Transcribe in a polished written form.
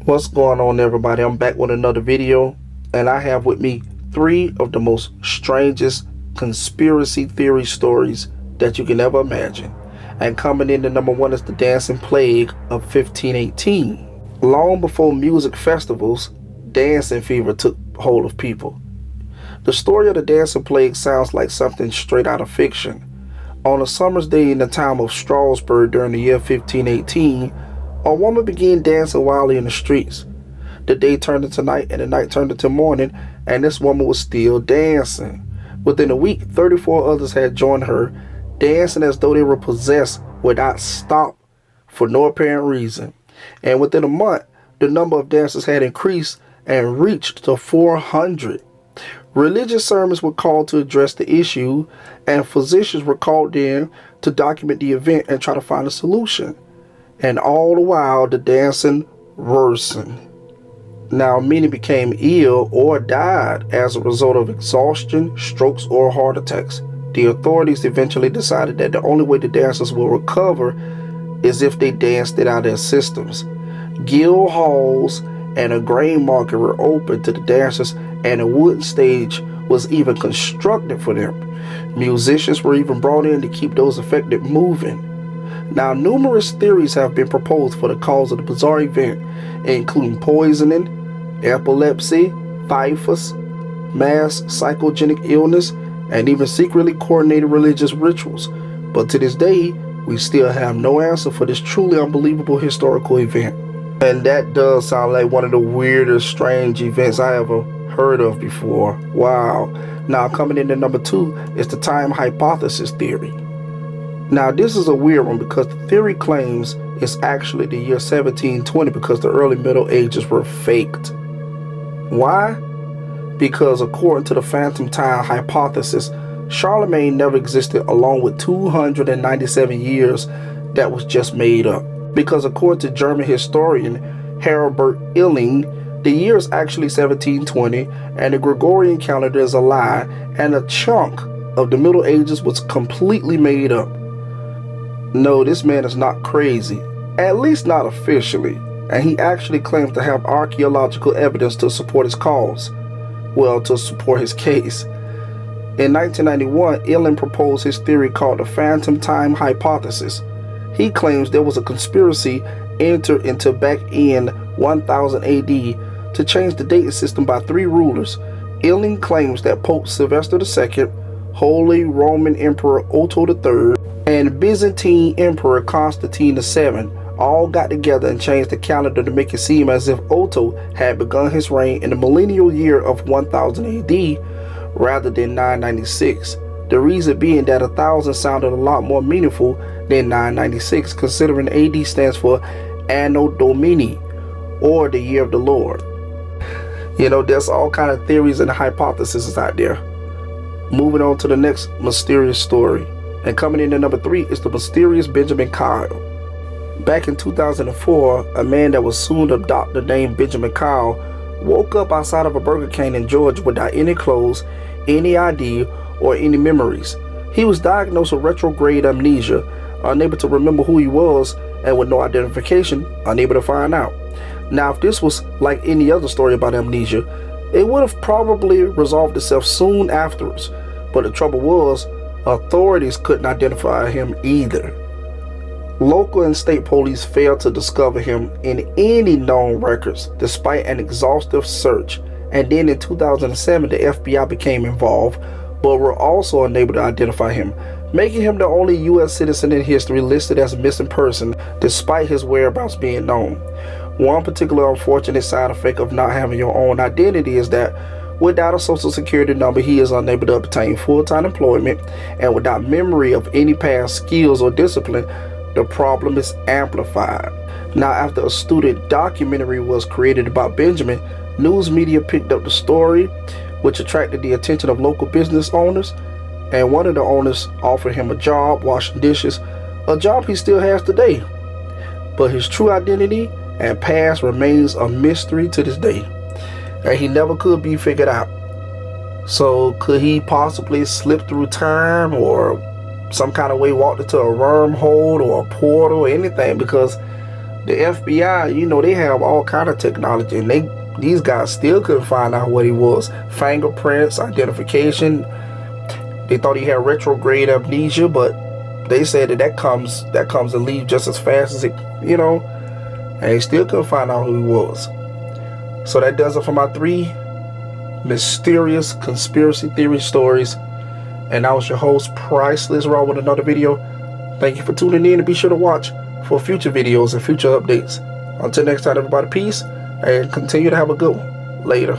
What's going on, everybody? I'm back with another video, and I have with me three of the most strangest conspiracy theory stories that you can ever imagine. And coming in, the number one is the dancing plague of 1518. Long before music festivals, dancing fever took hold of people. The story of the dancing plague sounds like something straight out of fiction. On a summer's day in the town of Strasbourg during the year 1518, a woman began dancing wildly in the streets. The day turned into night and the night turned into morning, and this woman was still dancing. Within a week, 34 others had joined her, dancing as though they were possessed without stop for no apparent reason. And within a month, the number of dancers had increased and reached to 400. Religious sermons were called to address the issue, and physicians were called in to document the event and try to find a solution. And all the while, the dancing worsened. Now, many became ill or died as a result of exhaustion, strokes, or heart attacks. The authorities eventually decided that the only way the dancers will recover is if they danced it out of their systems. Guild halls and a grain market were open to the dancers, and a wooden stage was even constructed for them. Musicians were even brought in to keep those affected moving. Now, numerous theories have been proposed for the cause of the bizarre event, including poisoning, epilepsy, typhus, mass psychogenic illness, and even secretly coordinated religious rituals. But to this day, we still have no answer for this truly unbelievable historical event. And that does sound like one of the weirdest, strange events I ever heard of before. Wow. Now, coming in at number two is the time hypothesis theory. Now, this is a weird one because the theory claims it's actually the year 1720 because the early Middle Ages were faked. Why? Because according to the phantom time hypothesis, Charlemagne never existed, along with 297 years that was just made up. Because according to German historian Herbert Illing, the year is actually 1720 and the Gregorian calendar is a lie, and a chunk of the Middle Ages was completely made up. No, this man is not crazy, at least not officially, and he actually claims to have archaeological evidence to support his cause. Well, to support his case. In 1991, Illing proposed his theory called the phantom time hypothesis. He claims there was a conspiracy entered into back in 1000 AD to change the dating system by three rulers. Illing claims that Pope Sylvester II, Holy Roman Emperor Otto III, and Byzantine Emperor Constantine VII all got together and changed the calendar to make it seem as if Otto had begun his reign in the millennial year of 1000 AD rather than 996. The reason being that 1000 sounded a lot more meaningful than 996, considering AD stands for Anno Domini, or the year of the Lord. You know, there's all kind of theories and hypotheses out there. Moving on to the next mysterious story. And coming in at number three is the mysterious Benjamin Kyle. Back in 2004, a man that was soon to adopt the name Benjamin Kyle woke up outside of a Burger King in Georgia without any clothes, any ID, or any memories. He was diagnosed with retrograde amnesia, unable to remember who he was, and with no identification, unable to find out. Now, if this was like any other story about amnesia, it would have probably resolved itself soon afterwards. But the trouble was, authorities couldn't identify him either. Local and state police failed to discover him in any known records despite an exhaustive search. And then in 2007, the FBI became involved, but were also unable to identify him, making him the only U.S. citizen in history listed as a missing person despite his whereabouts being known. One particular unfortunate side effect of not having your own identity is that without a social security number, he is unable to obtain full-time employment, and without memory of any past skills or discipline, the problem is amplified. Now, after a student documentary was created about Benjamin, news media picked up the story, which attracted the attention of local business owners, and one of the owners offered him a job washing dishes, a job he still has today. But his true identity and past remains a mystery to this day, and he never could be figured out. So could he possibly slip through time, or some kind of way walked into a wormhole or a portal or anything? Because The FBI, you know, they have all kind of technology, and these guys still couldn't find out what he was. Fingerprints, identification. They thought he had retrograde amnesia, but they said that comes and leaves just as fast as it, you know, and they still couldn't find out who he was. So that does it for my 3 mysterious conspiracy theory stories. And I was your host, Priceless Raw, with another video. Thank you for tuning in, and be sure to watch for future videos and future updates. Until next time, everybody, peace, and continue to have a good one. Later.